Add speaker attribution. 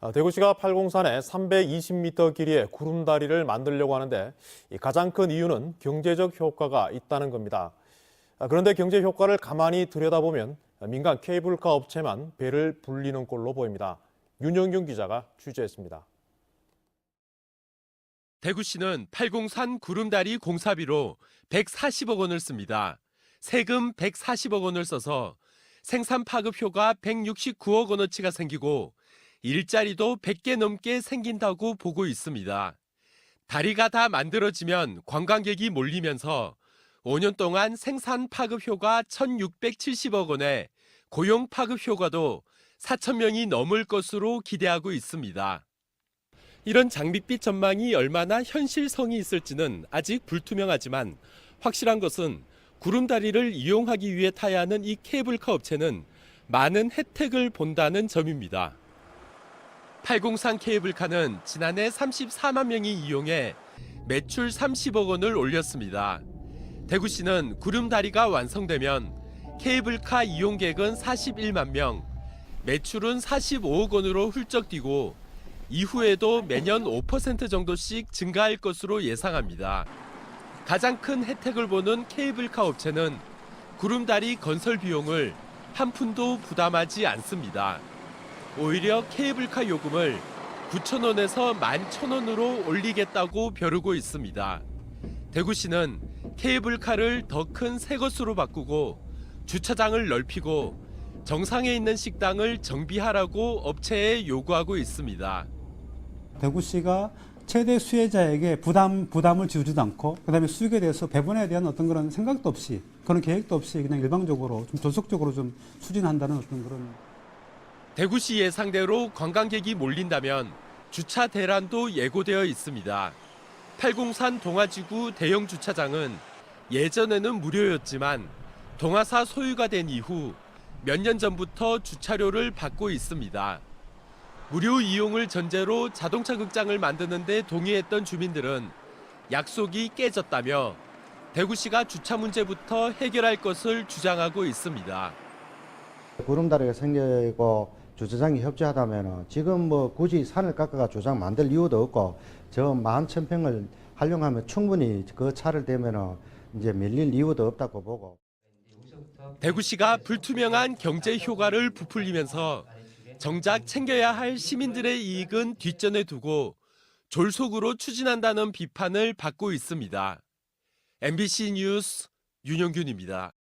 Speaker 1: 대구시가 팔공산에 320m 길이의 구름다리를 만들려고 하는데 가장 큰 이유는 경제적 효과가 있다는 겁니다. 그런데 경제 효과를 가만히 들여다보면 민간 케이블카 업체만 배를 불리는 꼴로 보입니다. 윤영균 기자가 취재했습니다.
Speaker 2: 대구시는 팔공산 구름다리 공사비로 140억 원을 씁니다. 세금 140억 원을 써서 생산 파급 효과 169억 원어치가 생기고 일자리도 100개 넘게 생긴다고 보고 있습니다. 다리가 다 만들어지면 관광객이 몰리면서 5년 동안 생산 파급 효과 1,670억 원에 고용 파급 효과도 4천 명이 넘을 것으로 기대하고 있습니다. 이런 장밋빛 전망이 얼마나 현실성이 있을지는 아직 불투명하지만 확실한 것은 구름다리를 이용하기 위해 타야 하는 이 케이블카 업체는 많은 혜택을 본다는 점입니다. 팔공산 케이블카는 지난해 34만 명이 이용해 매출 30억 원을 올렸습니다. 대구시는 구름다리가 완성되면 케이블카 이용객은 41만 명, 매출은 45억 원으로 훌쩍 뛰고 이후에도 매년 5% 정도씩 증가할 것으로 예상합니다. 가장 큰 혜택을 보는 케이블카 업체는 구름다리 건설 비용을 한 푼도 부담하지 않습니다. 오히려 케이블카 요금을 9,000원에서 11,000원으로 올리겠다고 벼르고 있습니다. 대구시는 케이블카를 더 큰 새 것으로 바꾸고 주차장을 넓히고 정상에 있는 식당을 정비하라고 업체에 요구하고 있습니다.
Speaker 3: 대구시가 최대 수혜자에게 부담을 지우지도 않고 그다음에 수익에 대해서 배분에 대한 어떤 그런 생각도 없이 그런 계획도 없이 그냥 일방적으로 좀 조속적으로 좀 추진한다는 어떤 그런.
Speaker 2: 대구시 예상대로 관광객이 몰린다면 주차 대란도 예고되어 있습니다. 팔공산 동아지구 대형 주차장은 예전에는 무료였지만 동아사 소유가 된 이후 몇 년 전부터 주차료를 받고 있습니다. 무료 이용을 전제로 자동차 극장을 만드는 데 동의했던 주민들은 약속이 깨졌다며 대구시가 주차 문제부터 해결할 것을 주장하고 있습니다.
Speaker 4: 구름다리가 생기고 주차장이 협조하다면 지금 뭐 굳이 산을 깎아가 주차장 만들 이유도 없고 저 11,000평을 활용하면 충분히 그 차를 대면 이제 밀릴 이유도 없다고 보고.
Speaker 2: 대구시가 불투명한 경제 효과를 부풀리면서 정작 챙겨야 할 시민들의 이익은 뒷전에 두고 졸속으로 추진한다는 비판을 받고 있습니다. MBC 뉴스 윤영균입니다.